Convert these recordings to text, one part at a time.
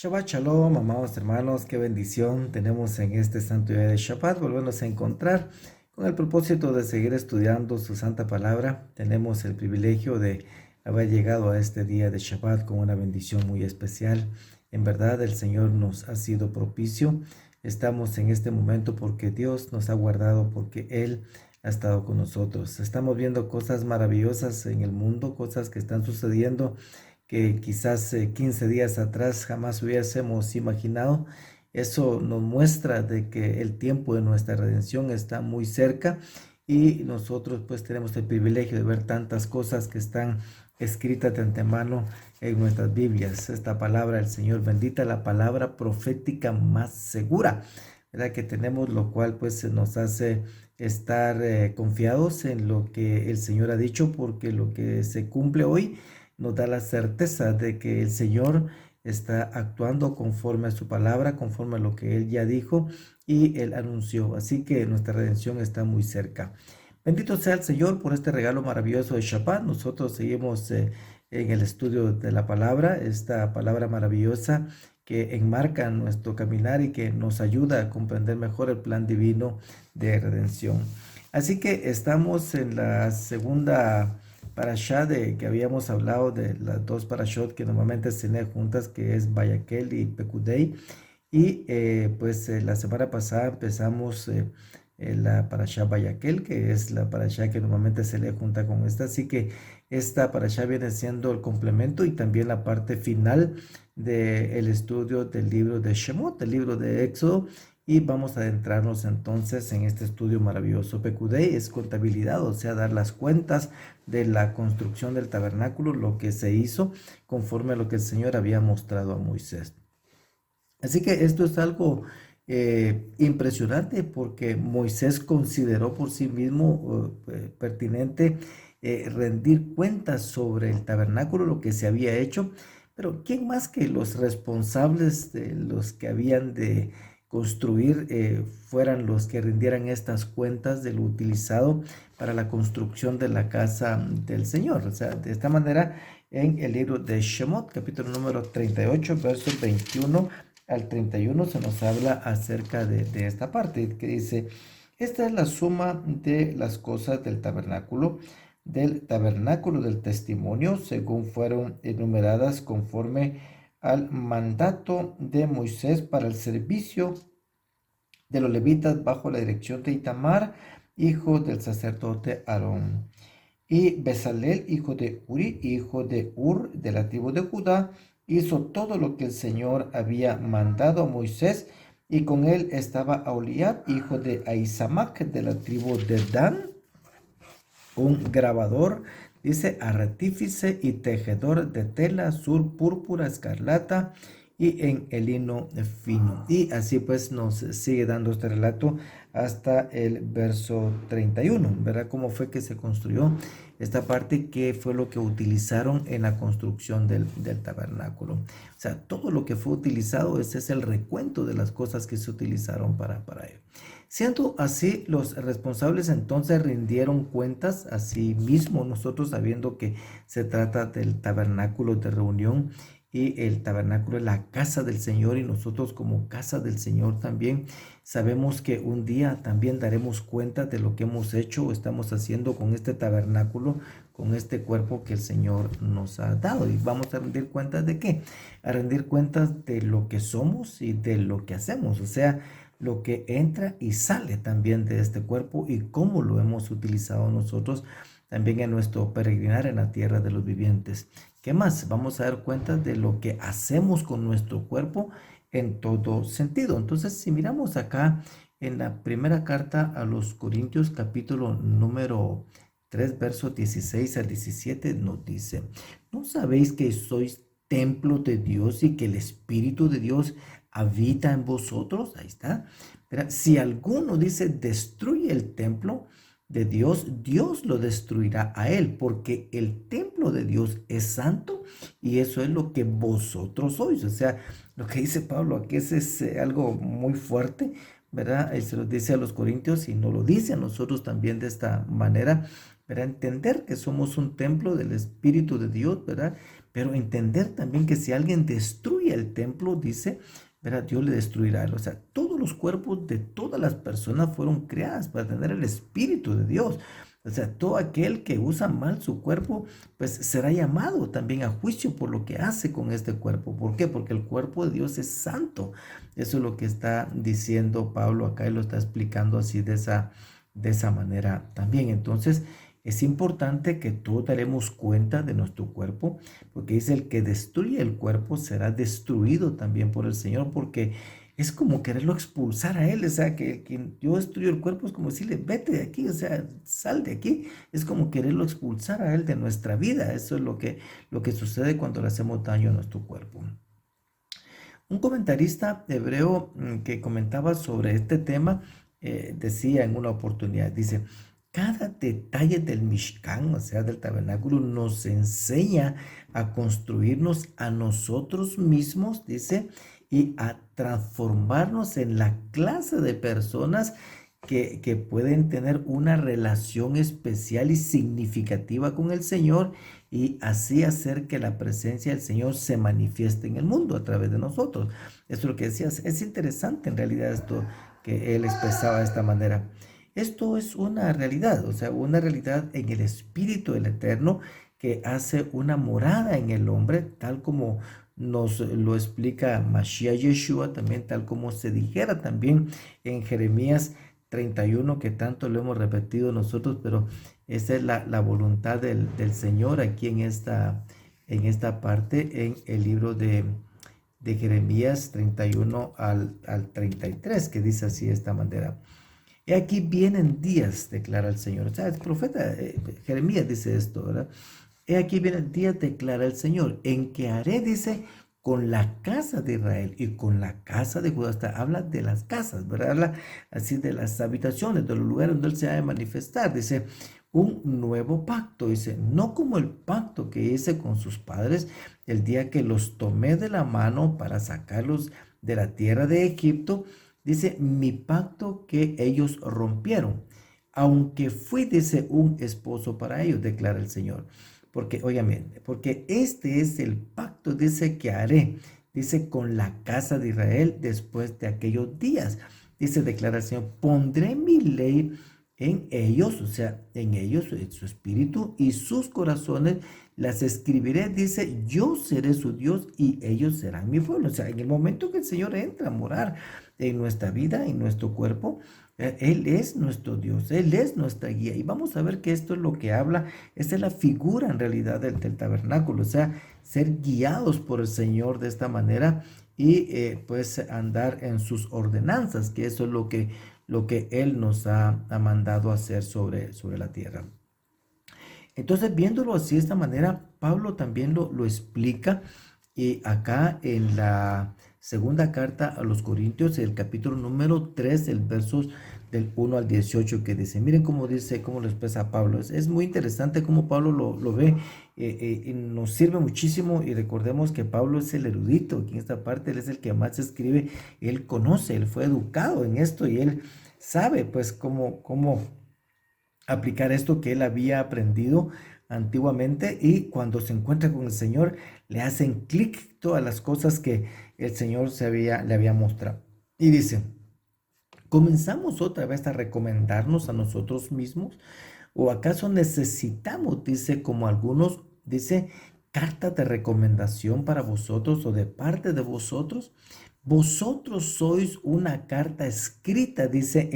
Shabbat Shalom, amados hermanos, qué bendición tenemos en este santo día de Shabbat, volvernos a encontrar con el propósito de seguir estudiando su santa palabra. Tenemos el privilegio de haber llegado a este día de Shabbat con una bendición muy especial. En verdad, el Señor nos ha sido propicio. Estamos en este momento porque Dios nos ha guardado, porque Él ha estado con nosotros. Estamos viendo cosas maravillosas en el mundo, cosas que están sucediendo que quizás 15 días atrás jamás hubiésemos imaginado. Eso nos muestra de que el tiempo de nuestra redención está muy cerca y nosotros pues tenemos el privilegio de ver tantas cosas que están escritas de antemano en nuestras Biblias. Esta palabra del Señor, bendita la palabra profética más segura, ¿verdad? Que tenemos, lo cual pues nos hace estar confiados en lo que el Señor ha dicho, porque lo que se cumple hoy nos da la certeza de que el Señor está actuando conforme a su palabra, conforme a lo que Él ya dijo y Él anunció. Así que nuestra redención está muy cerca. Bendito sea el Señor por este regalo maravilloso de Shabbat. Nosotros seguimos en el estudio de la palabra, esta palabra maravillosa que enmarca nuestro caminar y que nos ayuda a comprender mejor el plan divino de redención. Así que estamos en la segunda parashá de que habíamos hablado, de las dos parashot que normalmente se leen juntas, que es Vayakhel y Pekudei. Y la semana pasada empezamos la parashá Vayakhel, que es la parashá que normalmente se lee junta con esta. Así que esta parashá viene siendo el complemento y también la parte final del estudio del libro de Shemot, del libro de Éxodo. Y vamos a adentrarnos entonces en este estudio maravilloso. Pekudei es contabilidad, o sea, dar las cuentas de la construcción del tabernáculo, lo que se hizo conforme a lo que el Señor había mostrado a Moisés. Así que esto es algo impresionante, porque Moisés consideró por sí mismo pertinente rendir cuentas sobre el tabernáculo, lo que se había hecho. Pero ¿quién más que los responsables de los que habían de construir fueran los que rindieran estas cuentas de lo utilizado para la construcción de la casa del Señor? O sea, de esta manera, en el libro de Shemot, capítulo número 38, versos 21 al 31, se nos habla acerca de esta parte que dice: esta es la suma de las cosas del tabernáculo del testimonio, según fueron enumeradas conforme al mandato de Moisés para el servicio de los levitas bajo la dirección de Itamar, hijo del sacerdote Aarón. Y Bezalel, hijo de Uri, hijo de Ur, de la tribu de Judá, hizo todo lo que el Señor había mandado a Moisés, y con él estaba Aholiab, hijo de Ahisamac, de la tribu de Dan, un grabador, dice, artífice y tejedor de tela azul, púrpura, escarlata y en el lino fino. Y así pues nos sigue dando este relato hasta el verso 31. ¿Verdad? Cómo fue que se construyó esta parte, qué fue lo que utilizaron en la construcción del tabernáculo. O sea, todo lo que fue utilizado, ese es el recuento de las cosas que se utilizaron para ello. Siendo así, los responsables entonces rindieron cuentas a sí mismos, nosotros sabiendo que se trata del tabernáculo de reunión, y el tabernáculo es la casa del Señor, y nosotros como casa del Señor también sabemos que un día también daremos cuenta de lo que hemos hecho o estamos haciendo con este tabernáculo, con este cuerpo que el Señor nos ha dado. Y vamos a rendir cuentas de qué, a rendir cuentas de lo que somos y de lo que hacemos, o sea, lo que entra y sale también de este cuerpo y cómo lo hemos utilizado nosotros también en nuestro peregrinar en la tierra de los vivientes. ¿Qué más? Vamos a dar cuenta de lo que hacemos con nuestro cuerpo en todo sentido. Entonces, si miramos acá en la primera carta a los Corintios, capítulo número 3, versos 16 al 17, nos dice: ¿no sabéis que sois templo de Dios y que el Espíritu de Dios habita en vosotros? Ahí está. Pero si alguno dice destruye el templo de Dios, Dios lo destruirá a él, porque el templo de Dios es santo y eso es lo que vosotros sois. O sea, lo que dice Pablo aquí es algo muy fuerte, ¿verdad? Él se lo dice a los corintios y nos lo dice a nosotros también de esta manera, ¿verdad? Entender que somos un templo del Espíritu de Dios, ¿verdad? pero entender también que si alguien destruye el templo, dice, ¿verdad? Dios le destruirá. O sea, todos los cuerpos de todas las personas fueron creadas para tener el Espíritu de Dios. O sea, todo aquel que usa mal su cuerpo, pues será llamado también a juicio por lo que hace con este cuerpo. ¿Por qué? Porque el cuerpo de Dios es santo. Eso es lo que está diciendo Pablo acá y lo está explicando así de esa manera también. Entonces, es importante que todos daremos cuenta de nuestro cuerpo, porque dice el que destruye el cuerpo será destruido también por el Señor, porque es como quererlo expulsar a él. O sea, que yo destruyo el cuerpo es como decirle, vete de aquí, o sea, sal de aquí. Es como quererlo expulsar a él de nuestra vida. Eso es lo que sucede cuando le hacemos daño a nuestro cuerpo. Un comentarista hebreo que comentaba sobre este tema decía en una oportunidad, dice, cada detalle del Mishkan, o sea, del tabernáculo, nos enseña a construirnos a nosotros mismos, dice, y a transformarnos en la clase de personas que pueden tener una relación especial y significativa con el Señor y así hacer que la presencia del Señor se manifieste en el mundo a través de nosotros. Eso es lo que decías. Es interesante en realidad esto que él expresaba de esta manera. Esto es una realidad, o sea, una realidad en el Espíritu del Eterno que hace una morada en el hombre, tal como nos lo explica Mashiach Yeshua, también tal como se dijera también en Jeremías 31, que tanto lo hemos repetido nosotros, pero esa es la voluntad del Señor aquí en esta parte, en el libro de Jeremías 31 al 33, que dice así de esta manera. He aquí vienen días, declara el Señor. O sea, el profeta Jeremías dice esto, ¿verdad? He aquí vienen días, declara el Señor, en que haré, dice, con la casa de Israel y con la casa de Judá. Hasta habla de las casas, ¿verdad? Habla así de las habitaciones, de los lugares donde Él se ha de manifestar. Dice, un nuevo pacto, dice, no como el pacto que hice con sus padres el día que los tomé de la mano para sacarlos de la tierra de Egipto. Dice, mi pacto que ellos rompieron, aunque fui, dice, un esposo para ellos, declara el Señor. Porque, óigame, porque este es el pacto, dice, que haré, dice, con la casa de Israel después de aquellos días. Dice, declara el Señor, pondré mi ley en ellos, o sea, en ellos, en su espíritu y sus corazones, las escribiré, dice, yo seré su Dios y ellos serán mi pueblo. O sea, en el momento que el Señor entra a morar en nuestra vida, en nuestro cuerpo, Él es nuestro Dios, Él es nuestra guía. Y vamos a ver que esto es lo que habla, esta es la figura en realidad del tabernáculo, o sea, ser guiados por el Señor de esta manera y pues andar en sus ordenanzas, que eso es lo que Él nos ha mandado hacer sobre la tierra. Entonces, viéndolo así de esta manera, Pablo también lo explica acá en la segunda carta a los Corintios, el capítulo número 3, el versos del 1 al 18, que dice, miren cómo dice, cómo lo expresa Pablo. Es muy interesante cómo Pablo lo ve y nos sirve muchísimo. Y recordemos que Pablo es el erudito, aquí en esta parte él es el que más escribe, él conoce, él fue educado en esto y él sabe pues cómo aplicar esto que él había aprendido antiguamente, y cuando se encuentra con el Señor le hacen clic todas las cosas que el Señor le había mostrado. Y dice, ¿comenzamos otra vez a recomendarnos a nosotros mismos? ¿O acaso necesitamos, dice, como algunos, dice, carta de recomendación para vosotros o de parte de vosotros? Vosotros sois una carta escrita, dice,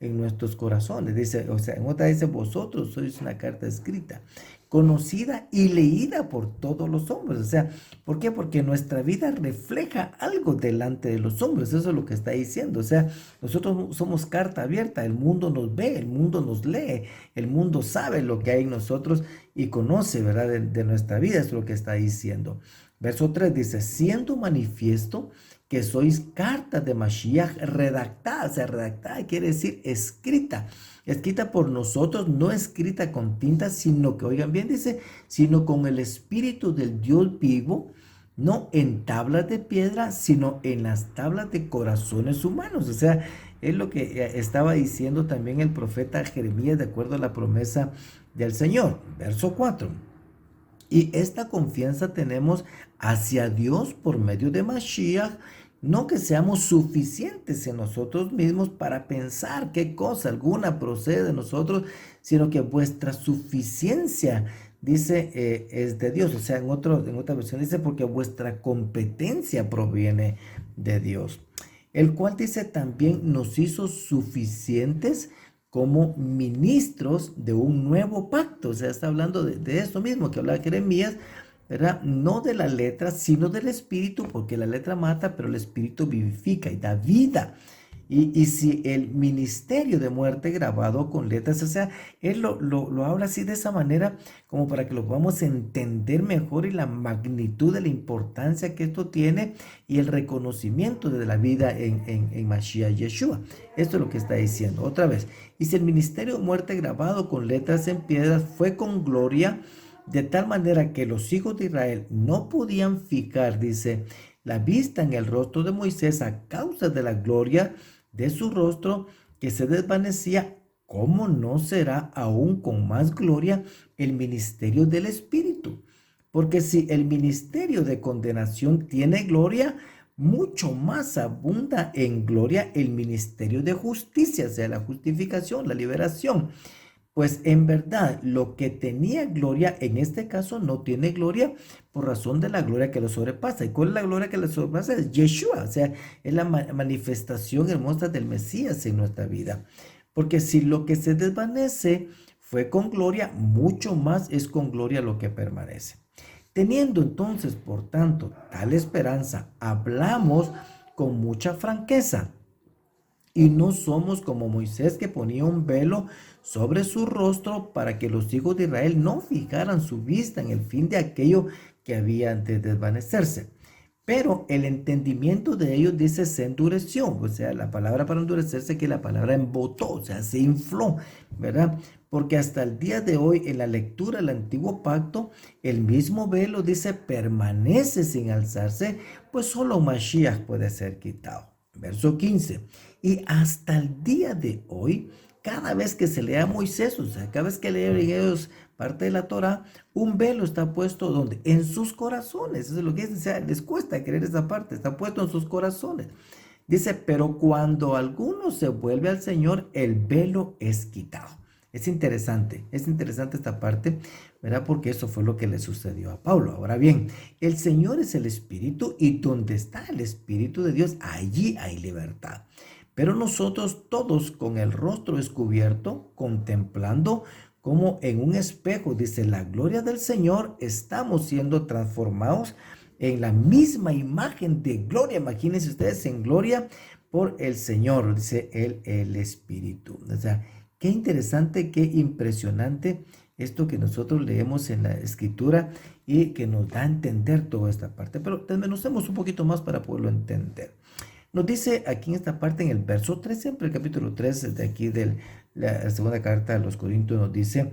en nuestros corazones. Dice, o sea, en otra dice, vosotros sois una carta escrita, conocida y leída por todos los hombres. O sea, ¿por qué? Porque nuestra vida refleja algo delante de los hombres. Eso es lo que está diciendo. O sea, nosotros somos carta abierta. El mundo nos ve, el mundo nos lee, el mundo sabe lo que hay en nosotros y conoce, ¿verdad? De nuestra vida, es lo que está diciendo. Verso 3 dice, siendo manifiesto que sois carta de Mashiach redactada. O sea, redactada quiere decir escrita. Escrita por nosotros, no escrita con tinta, sino que, oigan bien, dice, sino con el Espíritu del Dios vivo, no en tablas de piedra, sino en las tablas de corazones humanos. O sea, es lo que estaba diciendo también el profeta Jeremías de acuerdo a la promesa del Señor. Verso 4. Y esta confianza tenemos hacia Dios por medio de Mashiach, no que seamos suficientes en nosotros mismos para pensar qué cosa alguna procede de nosotros, sino que vuestra suficiencia, dice, es de Dios. O sea, en otra versión dice, porque vuestra competencia proviene de Dios. El cual dice también nos hizo suficientes como ministros de un nuevo pacto. O sea, está hablando de esto mismo que hablaba Jeremías, ¿verdad? No de la letra, sino del espíritu, porque la letra mata, pero el espíritu vivifica y da vida. Y si el ministerio de muerte grabado con letras, o sea, él lo habla así de esa manera, como para que lo podamos entender mejor y la magnitud de la importancia que esto tiene y el reconocimiento de la vida en Mashiach Yeshua. Esto es lo que está diciendo otra vez. Y si el ministerio de muerte grabado con letras en piedras fue con gloria, de tal manera que los hijos de Israel no podían fijar, dice, la vista en el rostro de Moisés a causa de la gloria de su rostro que se desvanecía, ¿cómo no será aún con más gloria el ministerio del Espíritu? Porque si el ministerio de condenación tiene gloria, mucho más abunda en gloria el ministerio de justicia, o sea, la justificación, la liberación. Pues en verdad, lo que tenía gloria en este caso no tiene gloria por razón de la gloria que lo sobrepasa. ¿Y cuál es la gloria que lo sobrepasa? Es Yeshua, o sea, es la manifestación hermosa del Mesías en nuestra vida. Porque si lo que se desvanece fue con gloria, mucho más es con gloria lo que permanece. Teniendo entonces, por tanto, tal esperanza, hablamos con mucha franqueza. Y no somos como Moisés, que ponía un velo sobre su rostro para que los hijos de Israel no fijaran su vista en el fin de aquello que había de desvanecerse. Pero el entendimiento de ellos, dice, se endureció. O sea, la palabra para endurecerse, que la palabra embotó, o sea, se infló, ¿verdad? Porque hasta el día de hoy, en la lectura del antiguo pacto, el mismo velo, dice, permanece sin alzarse, pues solo Mashiach puede ser quitado. Verso 15. Y hasta el día de hoy, cada vez que se lea a Moisés, o sea, cada vez que leen ellos parte de la Torah, un velo está puesto donde, en sus corazones. Eso es lo que dice, o sea, les cuesta creer esa parte, está puesto en sus corazones. Dice, pero cuando alguno se vuelve al Señor, el velo es quitado. Es interesante esta parte, ¿verdad? Porque eso fue lo que le sucedió a Pablo. Ahora bien, el Señor es el Espíritu, y donde está el Espíritu de Dios, allí hay libertad. Pero nosotros todos, con el rostro descubierto, contemplando como en un espejo, dice, la gloria del Señor, estamos siendo transformados en la misma imagen de gloria. Imagínense ustedes, en gloria por el Señor, dice el Espíritu. O sea, qué interesante, qué impresionante esto que nosotros leemos en la Escritura y que nos da a entender toda esta parte. Pero desmenucemos un poquito más para poderlo entender. Nos dice aquí en esta parte, en el verso 3, siempre el capítulo 3 de aquí de la segunda carta a los Corintios, nos dice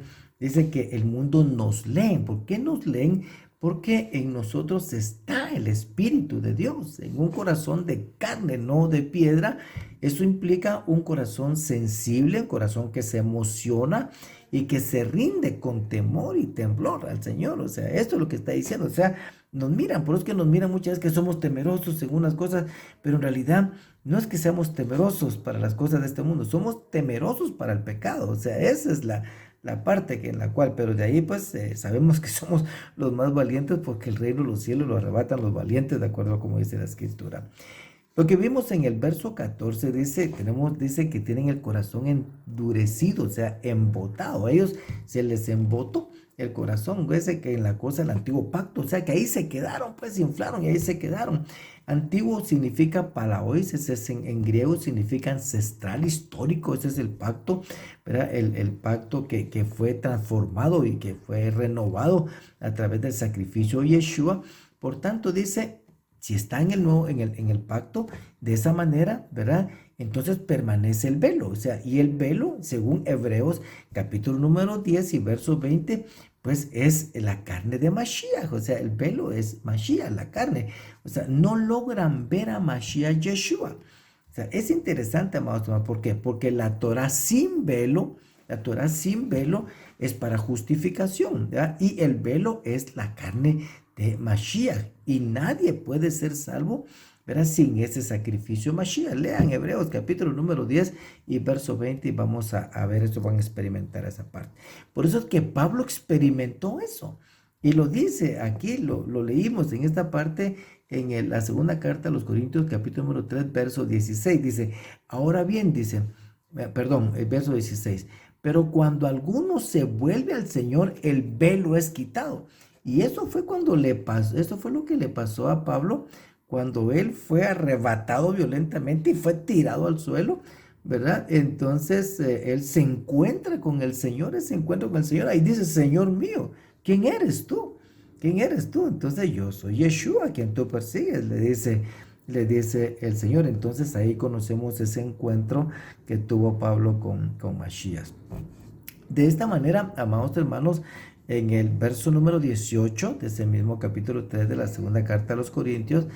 que el mundo nos lee. ¿Por qué nos leen? Porque en nosotros está el Espíritu de Dios, en un corazón de carne, no de piedra. Eso implica un corazón sensible, un corazón que se emociona y que se rinde con temor y temblor al Señor. O sea, esto es lo que está diciendo. O sea, nos miran, por eso es que nos miran muchas veces que somos temerosos en unas cosas, pero en realidad no es que seamos temerosos para las cosas de este mundo, somos temerosos para el pecado. O sea, esa es la parte en la cual, pero de ahí pues sabemos que somos los más valientes, porque el reino de los cielos lo arrebatan los valientes, de acuerdo a como dice la Escritura. Lo que vimos en el verso 14 dice que tienen el corazón endurecido, o sea, embotado. A ellos se les embotó el corazón, ese que en la cosa del antiguo pacto, o sea, que ahí se quedaron, pues se inflaron y ahí se quedaron. Antiguo significa palaois, ese es en griego, significa ancestral, histórico. Ese es el pacto, ¿verdad? El pacto que fue transformado y que fue renovado a través del sacrificio de Yeshua. Por tanto, dice, si está en el pacto, de esa manera, ¿verdad? Entonces permanece el velo, o sea, y el velo, según Hebreos, capítulo número 10 y verso 20, pues es la carne de Mashiach. O sea, el velo es Mashiach, la carne. O sea, no logran ver a Mashiach Yeshua. O sea, es interesante, amados, ¿por qué? Porque la Torah sin velo La Torah sin velo es para justificación, ¿verdad? Y el velo es la carne de Mashiach. Y nadie puede ser salvo, ¿verdad?, sin ese sacrificio Mashiach. Lean Hebreos capítulo número 10 y verso 20 y vamos a ver esto, van a experimentar esa parte. Por eso es que Pablo experimentó eso. Y lo dice aquí, lo leímos en esta parte, en la segunda carta a los Corintios, capítulo número 3, verso 16. Dice, ahora bien, dice, perdón, el verso 16. Pero cuando alguno se vuelve al Señor, el velo es quitado. Y eso fue cuando le pasó, eso fue lo que le pasó a Pablo cuando él fue arrebatado violentamente y fue tirado al suelo, ¿verdad? Entonces él se encuentra con el Señor, se encuentra con el Señor. Ahí dice, Señor mío, ¿quién eres tú? ¿Quién eres tú? Entonces yo soy Yeshua, quien tú persigues, le dice el Señor. Entonces ahí conocemos ese encuentro que tuvo Pablo con Mashiach. De esta manera, amados hermanos, en el verso número 18 de ese mismo capítulo 3 de la segunda carta a los Corintios,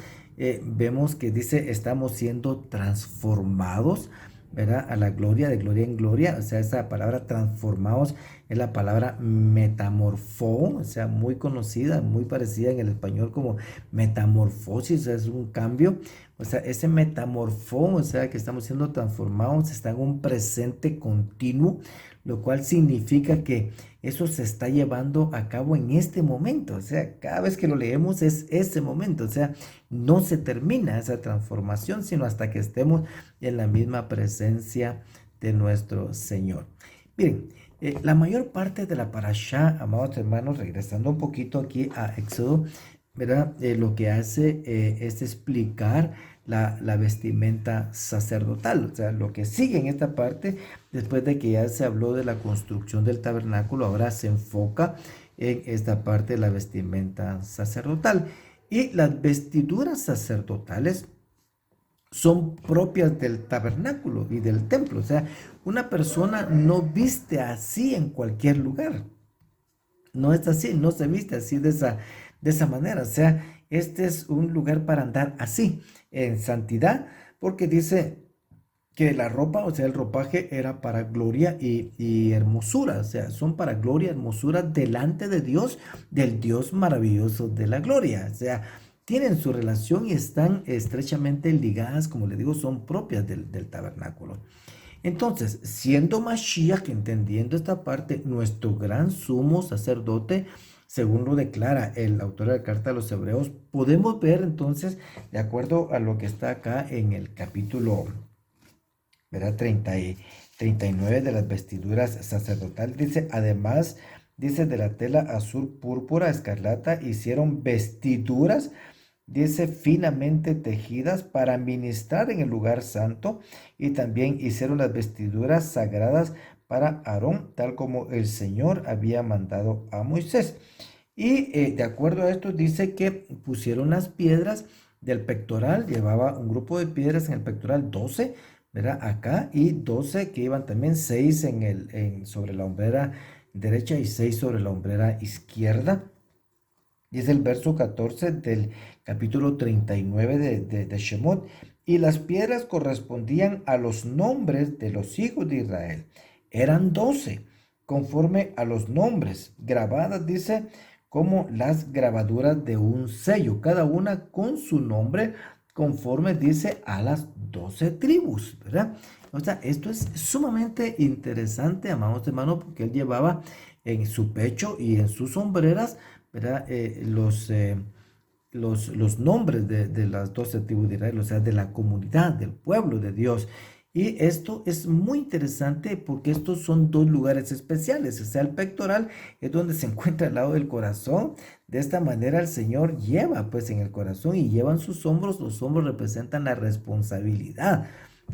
vemos que dice, estamos siendo transformados, ¿verdad?, a la gloria, de gloria en gloria. O sea, esa palabra transformados es la palabra metamorfó, o sea, muy conocida, muy parecida en el español como metamorfosis, o sea, es un cambio. O sea, ese metamorfó, o sea, que estamos siendo transformados, está en un presente continuo, lo cual significa que eso se está llevando a cabo en este momento. O sea, cada vez que lo leemos es ese momento. O sea, no se termina esa transformación, sino hasta que estemos en la misma presencia de nuestro Señor. Miren, la mayor parte de la parashá, amados hermanos, regresando un poquito aquí a Éxodo, ¿verdad? Lo que hace es explicar la vestimenta sacerdotal. O sea, lo que sigue en esta parte, después de que ya se habló de la construcción del tabernáculo, ahora se enfoca en esta parte de la vestimenta sacerdotal. Y las vestiduras sacerdotales son propias del tabernáculo y del templo. O sea, una persona no viste así en cualquier lugar. No es así, no se viste así de esa manera. O sea, este es un lugar para andar así, en santidad, porque dice que la ropa, o sea, el ropaje era para gloria y hermosura. O sea, son para gloria y hermosura delante de Dios, del Dios maravilloso de la gloria. O sea, tienen su relación y están estrechamente ligadas, como le digo, son propias del tabernáculo. Entonces, siendo Mashiach, entendiendo esta parte, nuestro gran sumo sacerdote, según lo declara el autor de la carta a los Hebreos, podemos ver entonces, de acuerdo a lo que está acá en el capítulo, ¿verdad?, 39 de las vestiduras sacerdotales, dice, además, dice, de la tela azul, púrpura, escarlata, hicieron vestiduras, dice, finamente tejidas para ministrar en el lugar santo, y también hicieron las vestiduras sagradas para Aarón, tal como el Señor había mandado a Moisés. Y de acuerdo a esto dice que pusieron las piedras del pectoral, llevaba un grupo de piedras en el pectoral, 12, ¿verdad?, acá, y 12 que iban también, 6 sobre la hombrera derecha y 6 sobre la hombrera izquierda. Dice el verso 14 del capítulo 39 de Shemot, y las piedras correspondían a los nombres de los hijos de Israel. Eran 12, conforme a los nombres, grabadas, dice, como las grabaduras de un sello, cada una con su nombre, conforme, dice, a las 12 tribus, ¿verdad? O sea, esto es sumamente interesante, amados hermanos, porque él llevaba en su pecho y en sus sombreras, ¿verdad?, los nombres de las 12 tribus de Israel, o sea, de la comunidad, del pueblo de Dios. Y esto es muy interesante porque estos son dos lugares especiales. O sea, el pectoral es donde se encuentra al lado del corazón. De esta manera el Señor lleva pues en el corazón y llevan sus hombros. Los hombros representan la responsabilidad,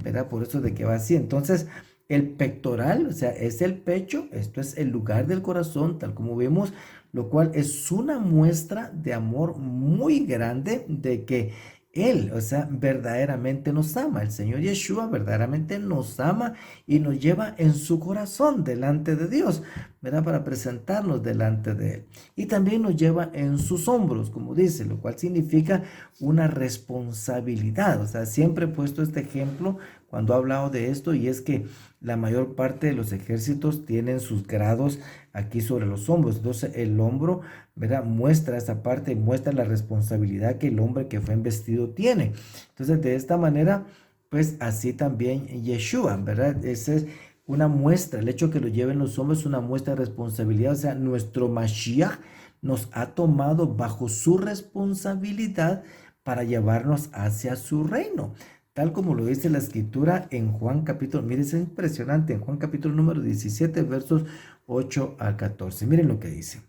¿verdad? Por eso de que va así. Entonces, el pectoral, o sea, es el pecho. Esto es el lugar del corazón, tal como vemos, lo cual es una muestra de amor muy grande de que Él, o sea, verdaderamente nos ama. El Señor Yeshua verdaderamente nos ama y nos lleva en su corazón delante de Dios, ¿verdad?, para presentarnos delante de Él. Y también nos lleva en sus hombros, como dice, lo cual significa una responsabilidad. O sea, siempre he puesto este ejemplo cuando ha hablado de esto, y es que la mayor parte de los ejércitos tienen sus grados aquí sobre los hombros. Entonces el hombro, ¿verdad?, muestra esa parte, muestra la responsabilidad que el hombre que fue investido tiene. Entonces de esta manera, pues así también Yeshua, ¿verdad? Esa es una muestra, el hecho que lo lleven los hombres es una muestra de responsabilidad. O sea, nuestro Mashiach nos ha tomado bajo su responsabilidad para llevarnos hacia su reino. Tal como lo dice la escritura en Juan capítulo, miren, es impresionante, en Juan capítulo número 17, versos 8 al 14. Miren lo que dice.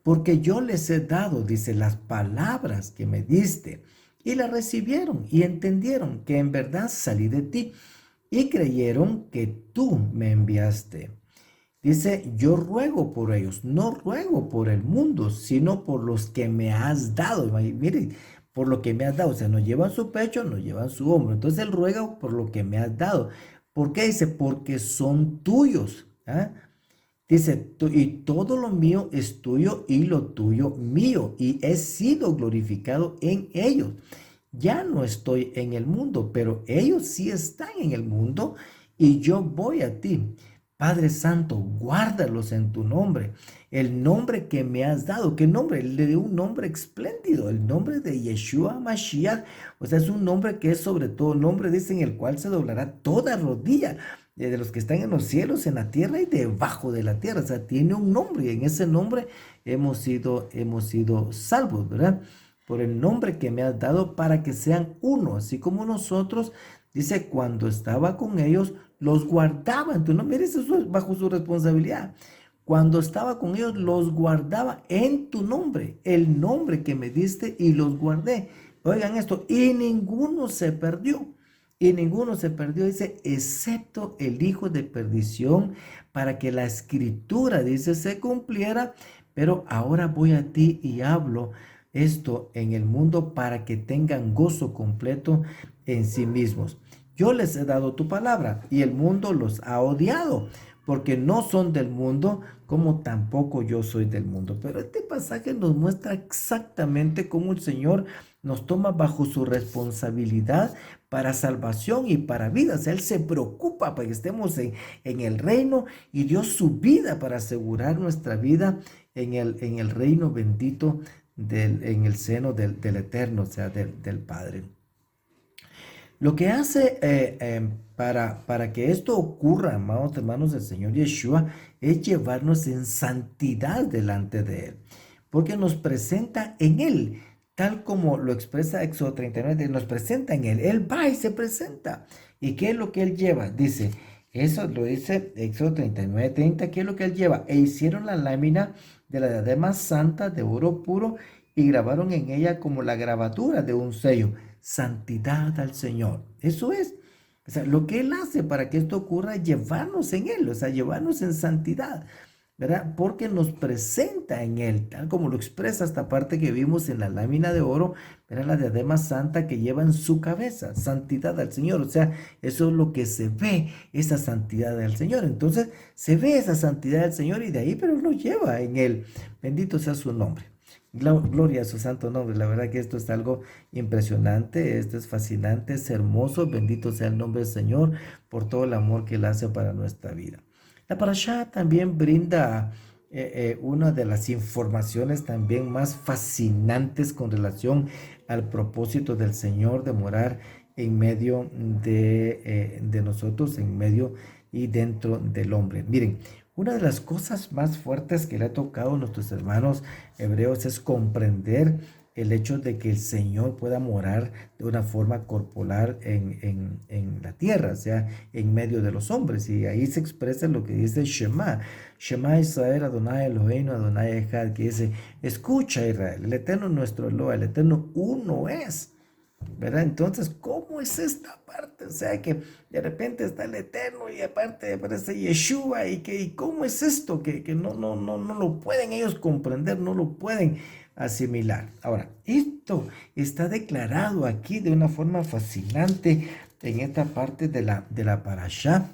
Porque yo les he dado, dice, las palabras que me diste, y las recibieron y entendieron que en verdad salí de ti, y creyeron que tú me enviaste. Dice, yo ruego por ellos, no ruego por el mundo, sino por los que me has dado. Miren, por lo que me has dado. O sea, no llevan su pecho, no llevan su hombro. Entonces él ruega por lo que me has dado. ¿Por qué? Dice, porque son tuyos. ¿Ah? Dice, y todo lo mío es tuyo y lo tuyo mío. Y he sido glorificado en ellos. Ya no estoy en el mundo, pero ellos sí están en el mundo y yo voy a ti. Padre Santo, guárdalos en tu nombre, el nombre que me has dado. ¿Qué nombre? Le dio un nombre espléndido, el nombre de Yeshua Mashiach. O sea, es un nombre que es sobre todo nombre, dice, en el cual se doblará toda rodilla de los que están en los cielos, en la tierra y debajo de la tierra. O sea, tiene un nombre y en ese nombre hemos sido salvos, ¿verdad? Por el nombre que me has dado para que sean uno, así como nosotros, dice, cuando estaba con ellos, los guardaba en tu nombre. Mire, eso es bajo su responsabilidad. Cuando estaba con ellos, los guardaba en tu nombre, el nombre que me diste, y los guardé. Oigan esto, y ninguno se perdió. Y ninguno se perdió, dice, excepto el hijo de perdición, para que la escritura, dice, se cumpliera. Pero ahora voy a ti y hablo esto en el mundo para que tengan gozo completo en sí mismos. Yo les he dado tu palabra y el mundo los ha odiado, porque no son del mundo, como tampoco yo soy del mundo. Pero este pasaje nos muestra exactamente cómo el Señor nos toma bajo su responsabilidad para salvación y para vida. O sea, Él se preocupa para que estemos en el reino, y dio su vida para asegurar nuestra vida en el reino bendito en el seno del Eterno, o sea, del Padre. Lo que hace para que esto ocurra, amados hermanos del Señor Yeshua, es llevarnos en santidad delante de Él, porque nos presenta en Él, tal como lo expresa Éxodo 39, nos presenta en Él. Él va y se presenta. ¿Y qué es lo que Él lleva? Dice, eso lo dice Éxodo 39, 30, ¿qué es lo que Él lleva? E hicieron la lámina de la diadema santa de oro puro y grabaron en ella como la grabadura de un sello. Santidad al Señor. Eso es. O sea, lo que Él hace para que esto ocurra es llevarnos en Él, o sea, llevarnos en santidad, ¿verdad? Porque nos presenta en Él, tal como lo expresa esta parte que vimos en la lámina de oro, ¿verdad? La diadema santa que lleva en su cabeza, santidad al Señor. O sea, eso es lo que se ve, esa santidad del Señor. Entonces, se ve esa santidad del Señor y de ahí, pero lo lleva en Él. Bendito sea su nombre. Gloria a su santo nombre. La verdad que esto es algo impresionante, esto es fascinante, es hermoso. Bendito sea el nombre del Señor por todo el amor que Él hace para nuestra vida. La parashá también brinda una de las informaciones también más fascinantes con relación al propósito del Señor de morar en medio de nosotros, en medio y dentro del hombre. Miren, una de las cosas más fuertes que le ha tocado a nuestros hermanos hebreos es comprender el hecho de que el Señor pueda morar de una forma corporal en la tierra, o sea, en medio de los hombres. Y ahí se expresa lo que dice Shema. Shema Israel, Adonai Eloheinu, Adonai Echad, que dice, escucha Israel, el Eterno nuestro Eloah, el Eterno uno es. ¿Verdad? Entonces, ¿cómo es esta parte? O sea, que de repente está el Eterno y aparte aparece Yeshua, y ¿cómo es esto? Que no lo pueden ellos comprender, no lo pueden asimilar. Ahora, esto está declarado aquí de una forma fascinante en esta parte de la parashá,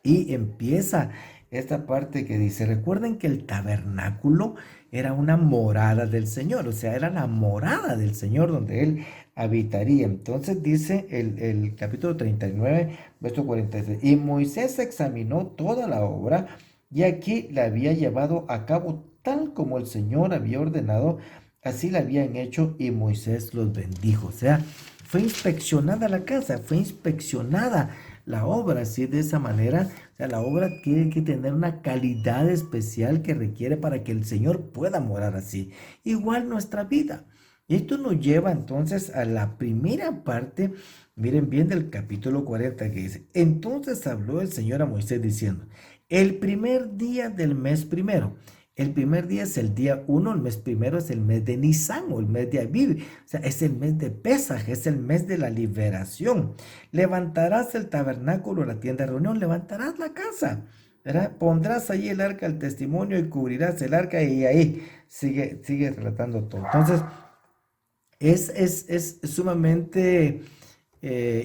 y empieza esta parte que dice, recuerden que el tabernáculo era una morada del Señor, o sea, era la morada del Señor donde Él habitaría. Entonces dice el capítulo 39, verso 46, y Moisés examinó toda la obra y aquí la había llevado a cabo tal como el Señor había ordenado, así la habían hecho y Moisés los bendijo. O sea, fue inspeccionada la casa, fue inspeccionada la obra, así de esa manera. O sea, la obra tiene que tener una calidad especial que requiere para que el Señor pueda morar así. Igual nuestra vida. Y esto nos lleva entonces a la primera parte, miren bien, del capítulo 40 que dice, entonces habló el Señor a Moisés diciendo, el primer día del mes primero. El primer día es el día 1, el mes primero es el mes de Nisan o el mes de Aviv, o sea, es el mes de Pesaj, es el mes de la liberación. Levantarás el tabernáculo, la tienda de reunión, levantarás la casa, ¿verdad? Pondrás allí el arca del testimonio y cubrirás el arca y ahí sigue relatando todo. Entonces, es sumamente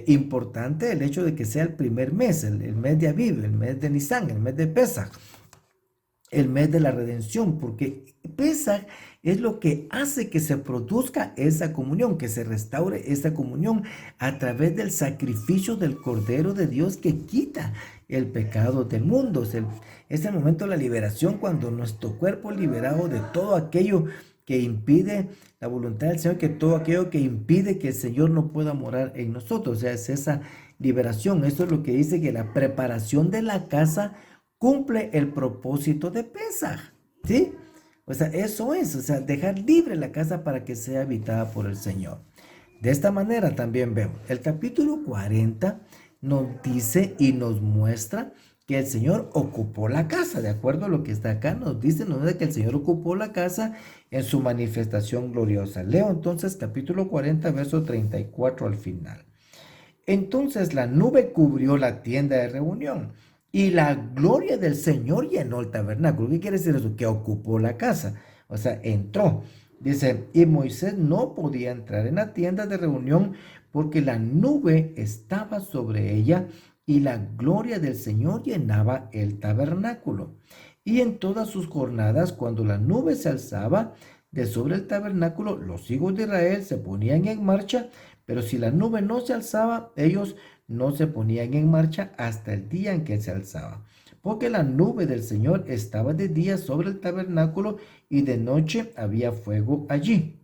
importante el hecho de que sea el primer mes, el mes de Aviv, el mes de Nisan, el mes de Pesaj, el mes de la redención, porque Pesaj es lo que hace que se produzca esa comunión, que se restaure esa comunión a través del sacrificio del Cordero de Dios que quita el pecado del mundo. Es el momento de la liberación cuando nuestro cuerpo es liberado de todo aquello que impide la voluntad del Señor, que todo aquello que impide que el Señor no pueda morar en nosotros. O sea, es esa liberación. Esto es lo que dice que la preparación de la casa cumple el propósito de Pesaj, ¿sí? O sea, eso es, o sea, dejar libre la casa para que sea habitada por el Señor. De esta manera también vemos, el capítulo 40 nos dice y nos muestra que el Señor ocupó la casa, de acuerdo a lo que está acá, nos dice que el Señor ocupó la casa en su manifestación gloriosa. Leo entonces capítulo 40, verso 34 al final. Entonces la nube cubrió la tienda de reunión y la gloria del Señor llenó el tabernáculo. ¿Qué quiere decir eso? Que ocupó la casa. O sea, entró. Dice, y Moisés no podía entrar en la tienda de reunión porque la nube estaba sobre ella y la gloria del Señor llenaba el tabernáculo. Y en todas sus jornadas, cuando la nube se alzaba de sobre el tabernáculo, los hijos de Israel se ponían en marcha, pero si la nube no se alzaba, ellos no se ponían en marcha hasta el día en que se alzaba. Porque la nube del Señor estaba de día sobre el tabernáculo y de noche había fuego allí,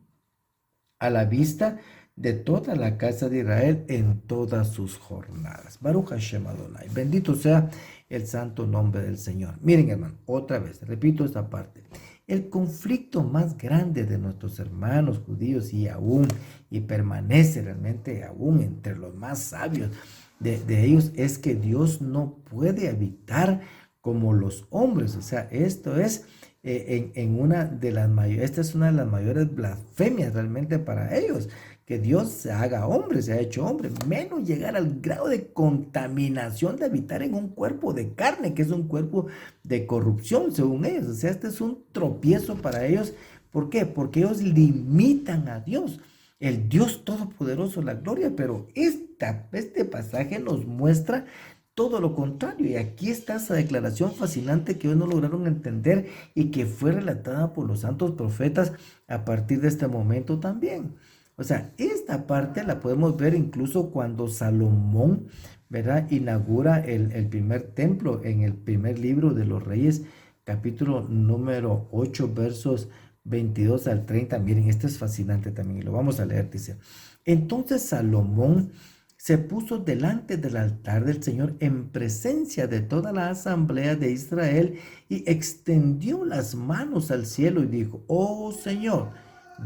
a la vista de toda la casa de Israel en todas sus jornadas. Baruch Hashem Adonai. Bendito sea el santo nombre del Señor. Miren, hermano, otra vez, repito esta parte. El conflicto más grande de nuestros hermanos judíos y permanece realmente aún entre los más sabios de ellos es que Dios no puede habitar como los hombres. O sea, esto es en una de las mayores, esta es una de las mayores blasfemias realmente para ellos, que Dios se haga hombre, se ha hecho hombre, menos llegar al grado de contaminación de habitar en un cuerpo de carne, que es un cuerpo de corrupción según ellos. O sea, este es un tropiezo para ellos. ¿Por qué? Porque ellos limitan a Dios, el Dios todopoderoso, la gloria, pero este pasaje nos muestra todo lo contrario. Y aquí está esa declaración fascinante que ellos no lograron entender y que fue relatada por los santos profetas a partir de este momento también. O sea, esta parte la podemos ver incluso cuando Salomón, ¿verdad?, inaugura el primer templo en el primer libro de los Reyes, capítulo número 8, versos 22 al 30. Miren, esto es fascinante también y lo vamos a leer. Dice, entonces Salomón se puso delante del altar del Señor en presencia de toda la asamblea de Israel y extendió las manos al cielo y dijo, oh Señor,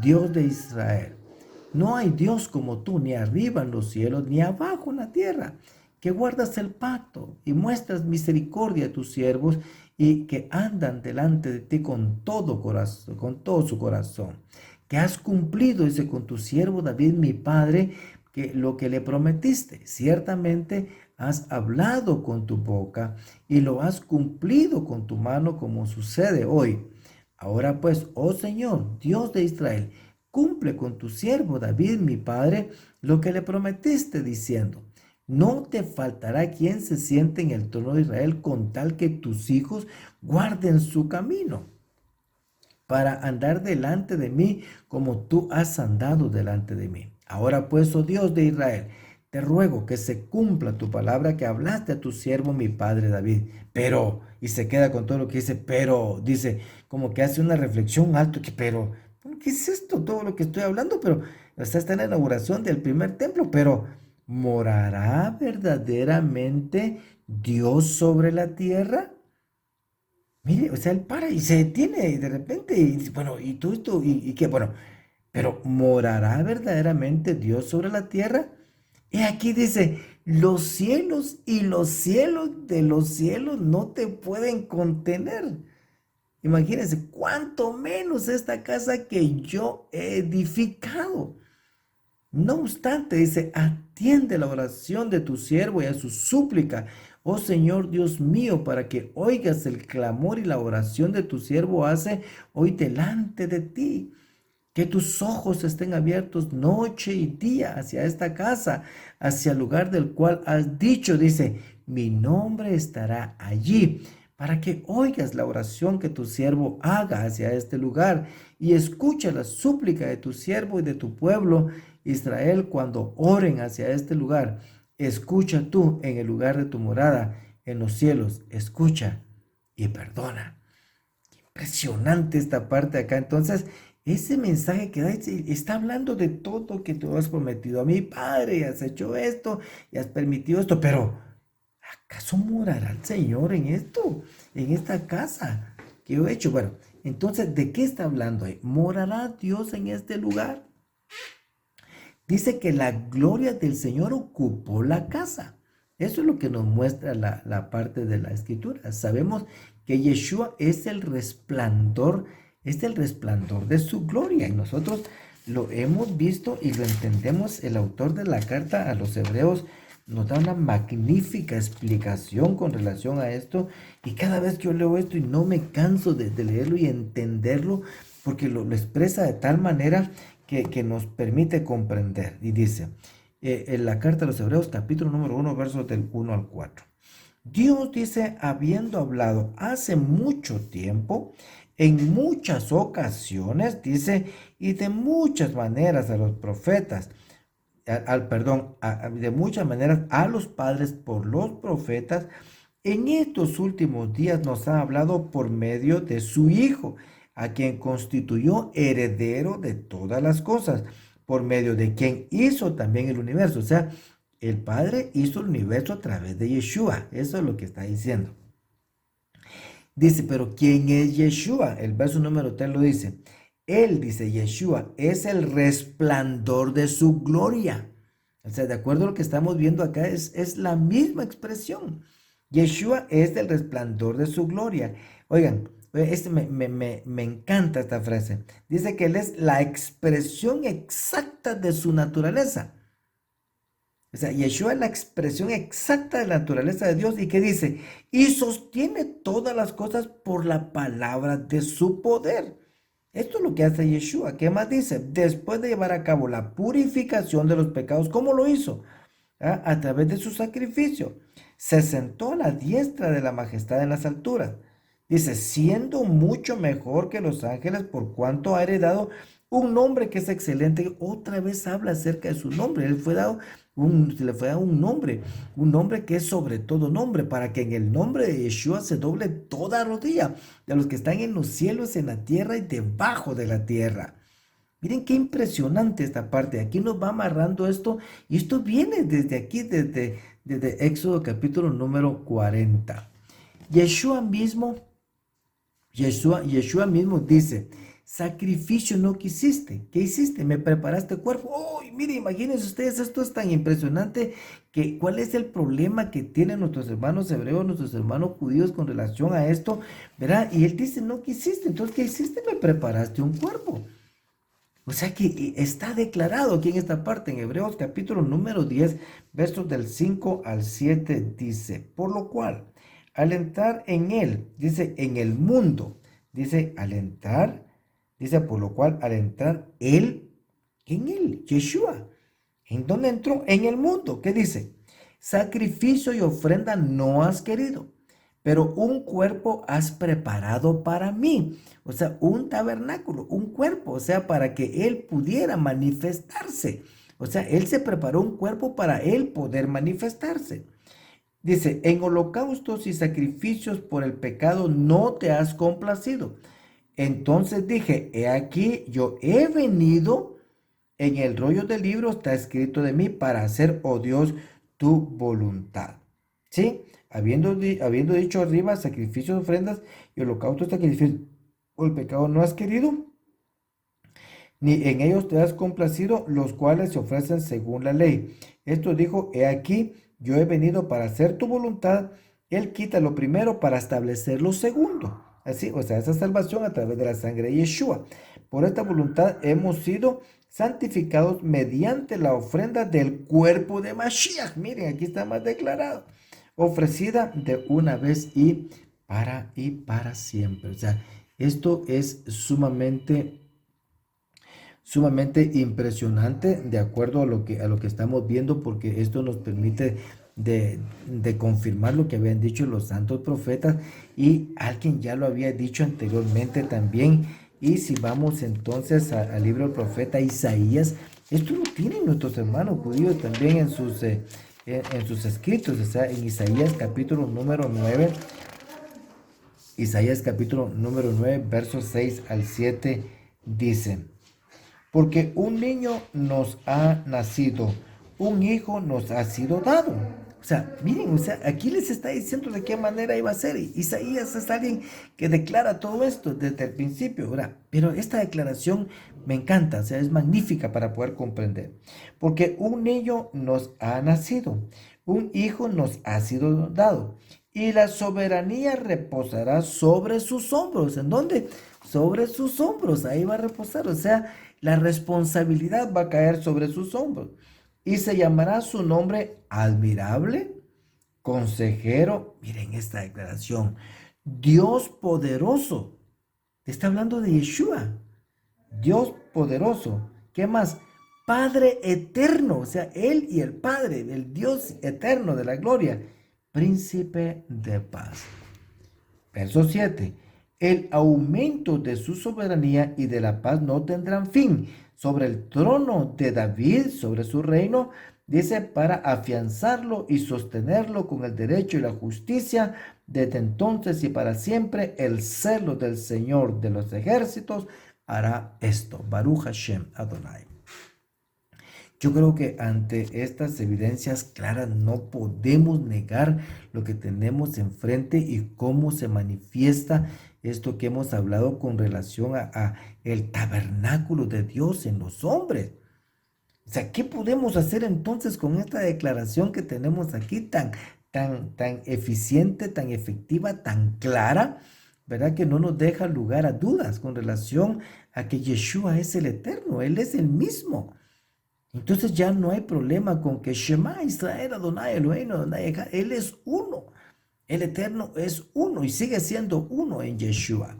Dios de Israel, no hay Dios como tú, ni arriba en los cielos, ni abajo en la tierra, que guardas el pacto y muestras misericordia a tus siervos y que andan delante de ti con todo corazón, con todo su corazón, que has cumplido, dice, con tu siervo David, mi padre, que lo que le prometiste, ciertamente has hablado con tu boca y lo has cumplido con tu mano como sucede hoy. Ahora pues, oh Señor, Dios de Israel, cumple con tu siervo David, mi padre, lo que le prometiste diciendo, No te faltará quien se siente en el trono de Israel con tal que tus hijos guarden su camino para andar delante de mí como tú has andado delante de mí. Ahora pues, oh Dios de Israel, te ruego que se cumpla tu palabra que hablaste a tu siervo mi padre David. Pero, y se queda con todo lo que dice, pero, dice, como que hace una reflexión alto, que pero, ¿qué es esto? Todo lo que estoy hablando, pero, o sea, está en la inauguración del primer templo, pero, ¿morará verdaderamente Dios sobre la tierra? Mire, o sea, él para y se detiene y de repente, y dice, bueno, y todo esto, y qué, bueno, pero ¿morará verdaderamente Dios sobre la tierra? Y aquí dice, los cielos y los cielos de los cielos no te pueden contener. Imagínense, cuánto menos esta casa que yo he edificado. No obstante, dice, atiende la oración de tu siervo y a su súplica, oh Señor Dios mío, para que oigas el clamor y la oración de tu siervo hace hoy delante de ti. Que tus ojos estén abiertos noche y día hacia esta casa, hacia el lugar del cual has dicho, dice, mi nombre estará allí, para que oigas la oración que tu siervo haga hacia este lugar y escucha la súplica de tu siervo y de tu pueblo Israel cuando oren hacia este lugar. Escucha tú en el lugar de tu morada, en los cielos, escucha y perdona. Impresionante esta parte acá. Entonces, ese mensaje que da está hablando de todo que tú has prometido a mi padre, y has hecho esto, y has permitido esto, pero ¿acaso morará el Señor en esto, en esta casa que yo he hecho? Bueno, entonces, ¿de qué está hablando ahí? ¿Morará Dios en este lugar? Dice que la gloria del Señor ocupó la casa. Eso es lo que nos muestra la parte de la escritura. Sabemos que Yeshua es el resplandor de su gloria. Y nosotros lo hemos visto y lo entendemos. El autor de la carta a los hebreos nos da una magnífica explicación con relación a esto. Y cada vez que yo leo esto y no me canso de leerlo y entenderlo, porque lo expresa de tal manera que nos permite comprender. Y dice, en la carta a los Hebreos, capítulo número 1, versos del 1 al 4. Dios dice, habiendo hablado hace mucho tiempo, en muchas ocasiones, dice, y de muchas maneras a los profetas, de muchas maneras a los padres por los profetas, en estos últimos días nos ha hablado por medio de su Hijo, a quien constituyó heredero de todas las cosas, por medio de quien hizo también el universo. O sea, el Padre hizo el universo a través de Yeshua. Eso es lo que está diciendo. Dice, pero ¿quién es Yeshua? El verso número 3 lo dice. Él, dice Yeshua, es el resplandor de su gloria. O sea, de acuerdo a lo que estamos viendo acá, es la misma expresión. Yeshua es el resplandor de su gloria. Oigan, me encanta esta frase. Dice que Él es la expresión exacta de su naturaleza. O sea, Yeshua es la expresión exacta de la naturaleza de Dios y que dice, y sostiene todas las cosas por la palabra de su poder. Esto es lo que hace Yeshua. ¿Qué más dice? Después de llevar a cabo la purificación de los pecados, ¿cómo lo hizo? A través de su sacrificio. Se sentó a la diestra de la majestad en las alturas. Dice, siendo mucho mejor que los ángeles por cuanto ha heredado un nombre que es excelente. Otra vez habla acerca de su nombre. Se le fue dado un nombre que es sobre todo nombre, para que en el nombre de Yeshua se doble toda rodilla de los que están en los cielos, en la tierra y debajo de la tierra. Miren qué impresionante esta parte. Aquí nos va amarrando esto. Y esto viene desde aquí, desde Éxodo capítulo número 40. Yeshua mismo dice, sacrificio no quisiste. ¿Qué hiciste? Me preparaste cuerpo. ¡Oh! Mire, imagínense ustedes, esto es tan impresionante que ¿cuál es el problema que tienen nuestros hermanos hebreos, nuestros hermanos judíos con relación a esto? ¿Verdad? Y él dice, no quisiste. Entonces, ¿qué hiciste? Me preparaste un cuerpo. O sea que está declarado aquí en esta parte, en Hebreos capítulo número 10, versos del 5 al 7, dice, por lo cual, al entrar en él, dice, en el mundo, dice, al entrar, dice, por lo cual, al entrar él, en él, Yeshua, ¿en dónde entró? En el mundo, ¿qué dice? sacrificio y ofrenda no has querido, pero un cuerpo has preparado para mí. O sea, un tabernáculo, un cuerpo, o sea, para que Él pudiera manifestarse. O sea, Él se preparó un cuerpo para Él poder manifestarse. Dice, en holocaustos y sacrificios por el pecado no te has complacido. Entonces dije, he aquí, yo he venido, en el rollo del libro está escrito de mí para hacer, oh Dios, tu voluntad. ¿Sí? Habiendo dicho arriba, sacrificios, ofrendas y holocaustos, sacrificios por el pecado no has querido, ni en ellos te has complacido, los cuales se ofrecen según la ley. Esto dijo, he aquí, yo he venido para hacer tu voluntad. Él quita lo primero para establecer lo segundo. Así, o sea, esa salvación a través de la sangre de Yeshua. Por esta voluntad hemos sido santificados mediante la ofrenda del cuerpo de Mashiach. Miren, aquí está más declarado. Ofrecida de una vez y para siempre. O sea, esto es sumamente impresionante de acuerdo a lo que estamos viendo, porque esto nos permite de confirmar lo que habían dicho los santos profetas, y alguien ya lo había dicho anteriormente también. Y si vamos entonces al libro del profeta Isaías, esto lo tienen nuestros hermanos judíos también en sus escritos. O sea, en Isaías capítulo número 9, Isaías capítulo número 9, versos 6 al 7 dice: porque un niño nos ha nacido, un hijo nos ha sido dado. O sea, miren, o sea, aquí les está diciendo de qué manera iba a ser. Isaías es alguien que declara todo esto desde el principio, ¿verdad? Pero esta declaración me encanta, o sea, es magnífica para poder comprender. Porque un niño nos ha nacido, un hijo nos ha sido dado, y la soberanía reposará sobre sus hombros. ¿En dónde? Sobre sus hombros, ahí va a reposar. O sea, la responsabilidad va a caer sobre sus hombros. Y se llamará su nombre admirable, consejero. Miren esta declaración. Dios poderoso. Está hablando de Yeshua. Dios poderoso. ¿Qué más? Padre eterno. O sea, Él y el Padre, el Dios eterno de la gloria. Príncipe de paz. Verso 7. El aumento de su soberanía y de la paz no tendrán fin sobre el trono de David, sobre su reino, dice, para afianzarlo y sostenerlo con el derecho y la justicia desde entonces y para siempre. El celo del Señor de los ejércitos hará esto. Baruch Hashem Adonai. Yo creo que ante estas evidencias claras no podemos negar lo que tenemos enfrente y cómo se manifiesta esto que hemos hablado con relación a el tabernáculo de Dios en los hombres. O sea, ¿qué podemos hacer entonces con esta declaración que tenemos aquí tan eficiente, tan efectiva, tan clara? ¿Verdad? Que no nos deja lugar a dudas con relación a que Yeshua es el eterno, Él es el mismo. Entonces ya no hay problema con que Shema Israel Adonai Eloheinu Adonai Echad. Él es uno. El Eterno es uno y sigue siendo uno en Yeshua.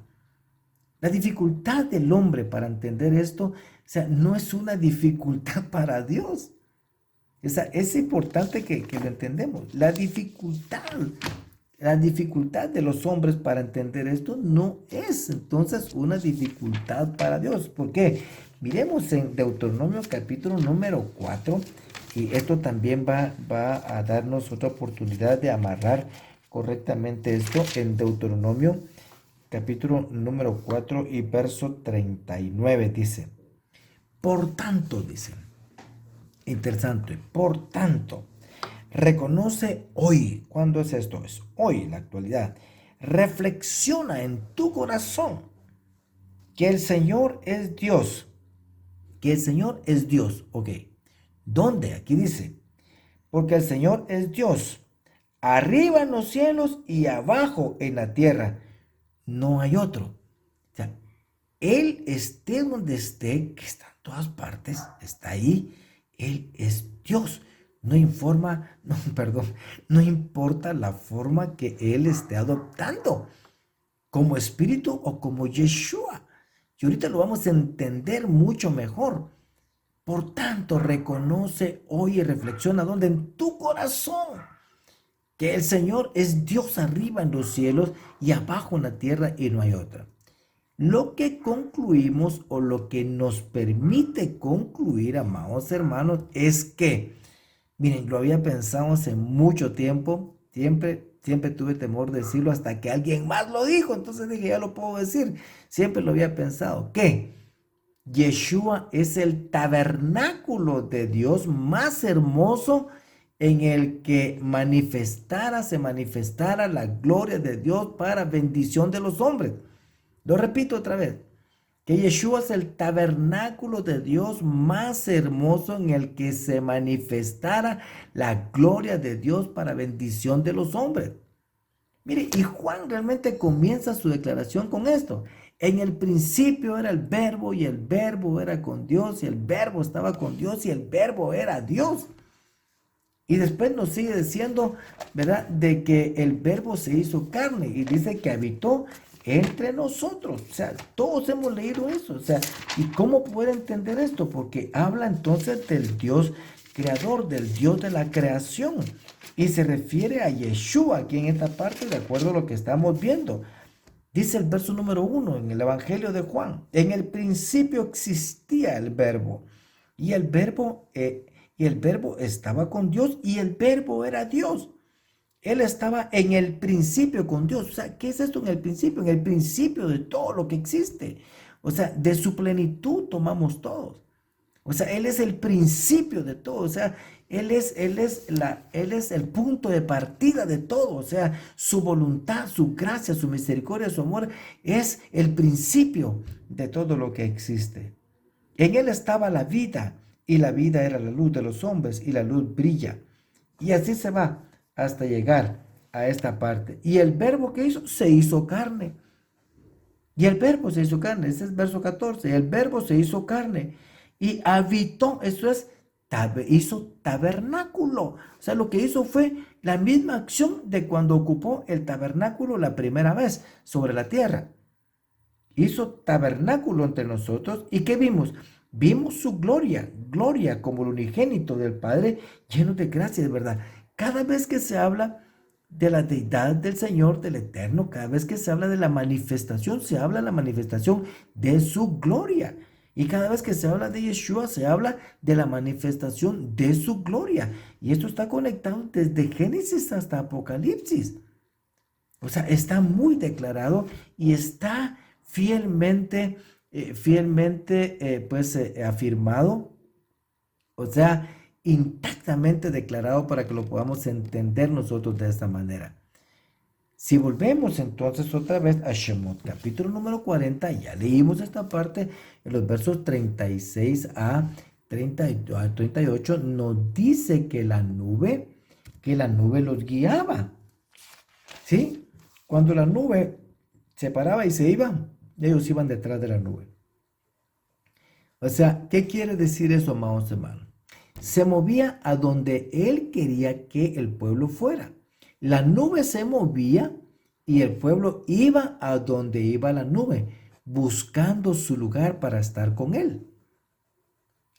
La dificultad del hombre para entender esto, o sea, no es una dificultad para Dios. O sea, es importante que lo entendemos. La dificultad de los hombres para entender esto no es entonces una dificultad para Dios. ¿Por qué? Miremos en Deuteronomio capítulo número 4, y esto también va a darnos otra oportunidad de amarrar correctamente esto. En Deuteronomio capítulo número 4 y verso 39 dice: por tanto, dice, interesante, por tanto, reconoce hoy. ¿Cuándo es esto? Es hoy, en la actualidad. Reflexiona en tu corazón que el Señor es Dios. Que el Señor es Dios. Ok. ¿Dónde? Aquí dice: porque el Señor es Dios. Arriba en los cielos y abajo en la tierra. No hay otro. O sea, Él esté donde esté, que está en todas partes, está ahí. Él es Dios. No importa la forma que Él esté adoptando, como espíritu o como Yeshua. Y ahorita lo vamos a entender mucho mejor. Por tanto, reconoce hoy y reflexiona donde en tu corazón que el Señor es Dios arriba en los cielos y abajo en la tierra y no hay otra. Lo que concluimos o lo que nos permite concluir, amados hermanos, es que, miren, lo había pensado hace mucho tiempo, siempre tuve temor de decirlo hasta que alguien más lo dijo, entonces dije, ya lo puedo decir, siempre lo había pensado, que Yeshua es el tabernáculo de Dios más hermoso en el que se manifestara la gloria de Dios para bendición de los hombres. Lo repito otra vez, que Yeshua es el tabernáculo de Dios más hermoso en el que se manifestara la gloria de Dios para bendición de los hombres. Mire, y Juan realmente comienza su declaración con esto. En el principio era el verbo y el verbo era con Dios y el verbo estaba con Dios y el verbo era Dios. Y después nos sigue diciendo, ¿verdad? De que el verbo se hizo carne y dice que habitó entre nosotros. O sea, todos hemos leído eso. O sea, ¿y cómo puede entender esto? Porque habla entonces del Dios creador, del Dios de la creación. Y se refiere a Yeshua aquí en esta parte, de acuerdo a lo que estamos viendo. Dice el verso número 1 en el Evangelio de Juan. En el principio existía el verbo. Y el verbo estaba con Dios y el verbo era Dios. Él estaba en el principio con Dios. O sea, ¿qué es esto en el principio? En el principio de todo lo que existe. O sea, de su plenitud tomamos todos. O sea, Él es el principio de todo. O sea, Él es el punto de partida de todo. O sea, su voluntad, su gracia, su misericordia, su amor es el principio de todo lo que existe. En Él estaba la vida y la vida era la luz de los hombres y la luz brilla. Y así se va hasta llegar a esta parte. Y el verbo que hizo, se hizo carne. Y el verbo se hizo carne, ese es verso 14. El verbo se hizo carne y habitó, eso es, hizo tabernáculo. O sea, lo que hizo fue la misma acción de cuando ocupó el tabernáculo la primera vez sobre la tierra. Hizo tabernáculo entre nosotros. ¿Y qué vimos? Vimos su gloria, gloria como el unigénito del Padre, lleno de gracia, de verdad. Cada vez que se habla de la deidad del Señor, del Eterno, cada vez que se habla de la manifestación, se habla de la manifestación de su gloria. Y cada vez que se habla de Yeshua, se habla de la manifestación de su gloria. Y esto está conectado desde Génesis hasta Apocalipsis. O sea, está muy declarado y está fielmente, afirmado. O sea, intactamente declarado para que lo podamos entender nosotros de esta manera. Si volvemos entonces otra vez a Shemot, capítulo número 40, ya leímos esta parte en los versos 36 a 38, nos dice que la nube los guiaba. ¿Sí? Cuando la nube se paraba y se iba, ellos iban detrás de la nube. O sea, ¿qué quiere decir eso, amados hermanos? Se movía a donde él quería que el pueblo fuera. La nube se movía y el pueblo iba a donde iba la nube, buscando su lugar para estar con él.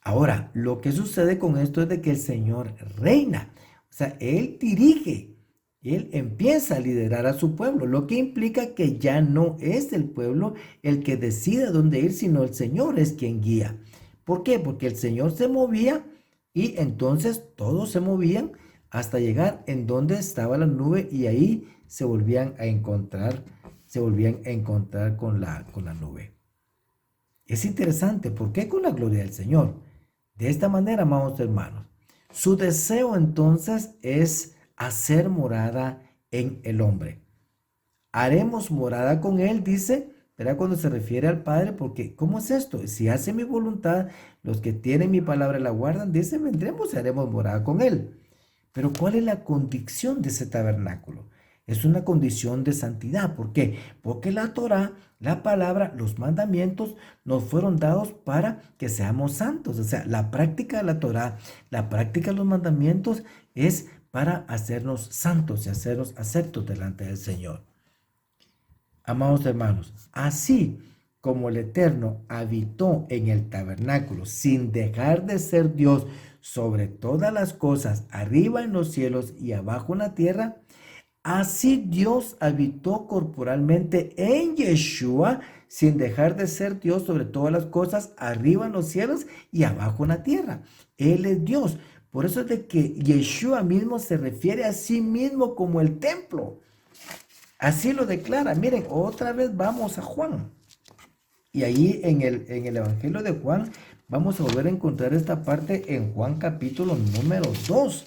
Ahora, lo que sucede con esto es de que el Señor reina. O sea, Él dirige, Él empieza a liderar a su pueblo, lo que implica que ya no es el pueblo el que decide dónde ir, sino el Señor es quien guía. ¿Por qué? Porque el Señor se movía y entonces todos se movían hasta llegar en donde estaba la nube y ahí se volvían a encontrar con la nube. Es interesante, ¿por qué con la gloria del Señor? De esta manera, amados hermanos, su deseo entonces es hacer morada en el hombre. Haremos morada con él, dice, ¿verdad? Cuando se refiere al Padre, porque ¿cómo es esto? Si hace mi voluntad, los que tienen mi palabra la guardan, dice, vendremos y haremos morada con él. Pero ¿cuál es la condición de ese tabernáculo? Es una condición de santidad. ¿Por qué? Porque la Torá, la palabra, los mandamientos nos fueron dados para que seamos santos. O sea, la práctica de la Torá, la práctica de los mandamientos es para hacernos santos y hacernos aceptos delante del Señor. Amados hermanos, así como el Eterno habitó en el tabernáculo sin dejar de ser Dios sobre todas las cosas, arriba en los cielos y abajo en la tierra, así Dios habitó corporalmente en Yeshua sin dejar de ser Dios sobre todas las cosas, arriba en los cielos y abajo en la tierra. Él es Dios. Por eso es de que Yeshua mismo se refiere a sí mismo como el templo. Así lo declara. Miren, otra vez vamos a Juan. Y ahí en el Evangelio de Juan vamos a volver a encontrar esta parte en Juan capítulo número 2.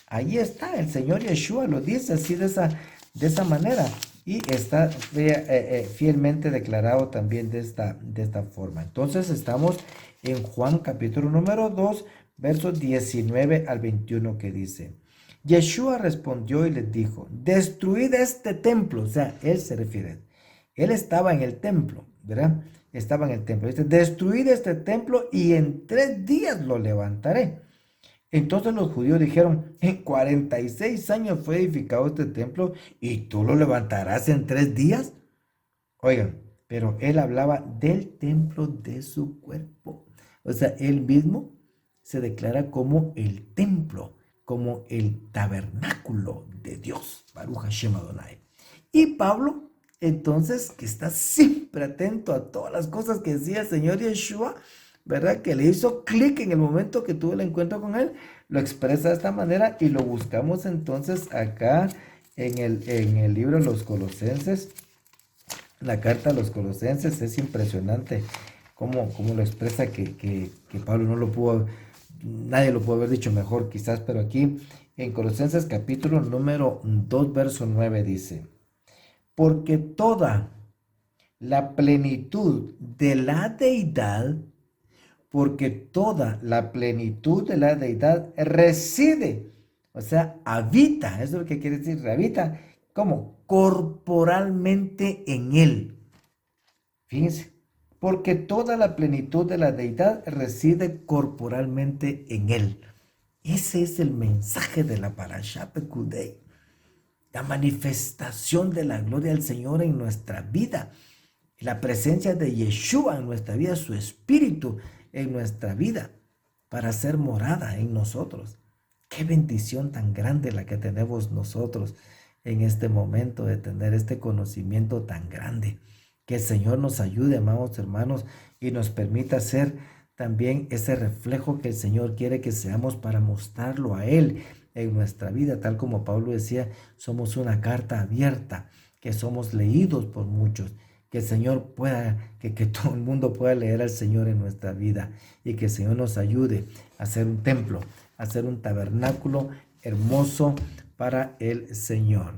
Ahí está, el Señor Yeshua lo dice así de esa manera. Y está fielmente declarado también de esta forma. Entonces estamos en Juan capítulo número 2, versos 19 al 21 que dice: Yeshua respondió y les dijo: destruid este templo. O sea, él se refiere. Él estaba en el templo, ¿verdad? Estaba en el templo. Dice: destruid este templo y en 3 días lo levantaré. Entonces los judíos dijeron: en 46 años fue edificado este templo y tú lo levantarás en 3 días. Oigan, pero él hablaba del templo de su cuerpo. O sea, él mismo se declara como el templo, como el tabernáculo de Dios. Baruch Hashem Adonai. Y Pablo, entonces, que está siempre atento a todas las cosas que decía el Señor Yeshua, ¿verdad? Que le hizo clic en el momento que tuvo el encuentro con él, lo expresa de esta manera y lo buscamos entonces acá en el libro de los Colosenses. La carta a los Colosenses es impresionante cómo lo expresa, que Pablo no lo pudo, nadie lo pudo haber dicho mejor quizás, pero aquí en Colosenses capítulo número 2, verso 9 dice: porque toda la plenitud de la deidad, porque toda la plenitud de la deidad reside, o sea, habita, eso es lo que quiere decir, habita, ¿cómo? Corporalmente en él. Fíjense, porque toda la plenitud de la deidad reside corporalmente en él. Ese es el mensaje de la Parashat Pekudei, la manifestación de la gloria del Señor en nuestra vida, la presencia de Yeshua en nuestra vida, su espíritu en nuestra vida, para ser morada en nosotros. Qué bendición tan grande la que tenemos nosotros en este momento de tener este conocimiento tan grande. Que el Señor nos ayude, amados hermanos, y nos permita ser también ese reflejo que el Señor quiere que seamos para mostrarlo a Él en nuestra vida. Tal como Pablo decía, somos una carta abierta, que somos leídos por muchos. Que el Señor pueda, que todo el mundo pueda leer al Señor en nuestra vida, y que el Señor nos ayude a hacer un templo, a hacer un tabernáculo hermoso para el Señor.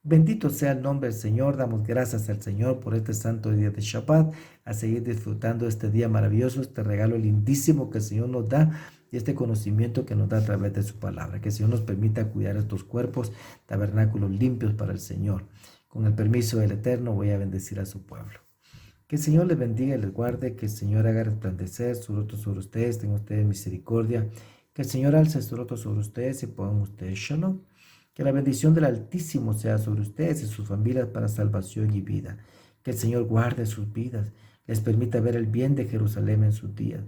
Bendito sea el nombre del Señor. Damos gracias al Señor por este santo día de Shabbat, a seguir disfrutando este día maravilloso, este regalo lindísimo que el Señor nos da y este conocimiento que nos da a través de su palabra. Que el Señor nos permita cuidar estos cuerpos, tabernáculos limpios para el Señor. Con el permiso del Eterno voy a bendecir a su pueblo. Que el Señor les bendiga y les guarde, que el Señor haga resplandecer su rostro sobre ustedes, tenga ustedes misericordia, que el Señor alce su rostro sobre ustedes y pongan ustedes shalom. Que la bendición del Altísimo sea sobre ustedes y sus familias para salvación y vida. Que el Señor guarde sus vidas, les permita ver el bien de Jerusalén en sus días.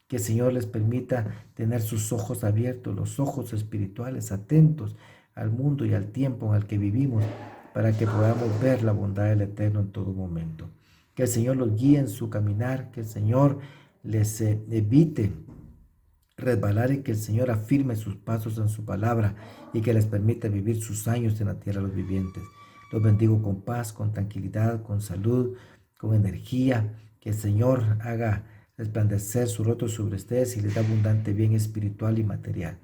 Que el Señor les permita tener sus ojos abiertos, los ojos espirituales, atentos al mundo y al tiempo en el que vivimos, para que podamos ver la bondad del Eterno en todo momento. Que el Señor los guíe en su caminar, que el Señor les evite resbalar y que el Señor afirme sus pasos en su palabra y que les permita vivir sus años en la tierra de los vivientes. Los bendigo con paz, con tranquilidad, con salud, con energía. Que el Señor haga resplandecer su rostro sobre ustedes y les dé abundante bien espiritual y material.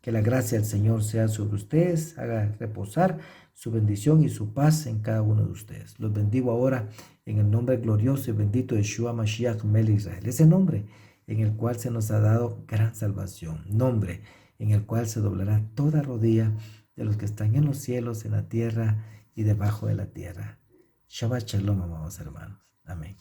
Que la gracia del Señor sea sobre ustedes, haga reposar su bendición y su paz en cada uno de ustedes. Los bendigo ahora en el nombre glorioso y bendito de Yeshua Mashiach Melech Israel. Ese nombre en el cual se nos ha dado gran salvación. Nombre en el cual se doblará toda rodilla de los que están en los cielos, en la tierra y debajo de la tierra. Shabbat Shalom, amados hermanos. Amén.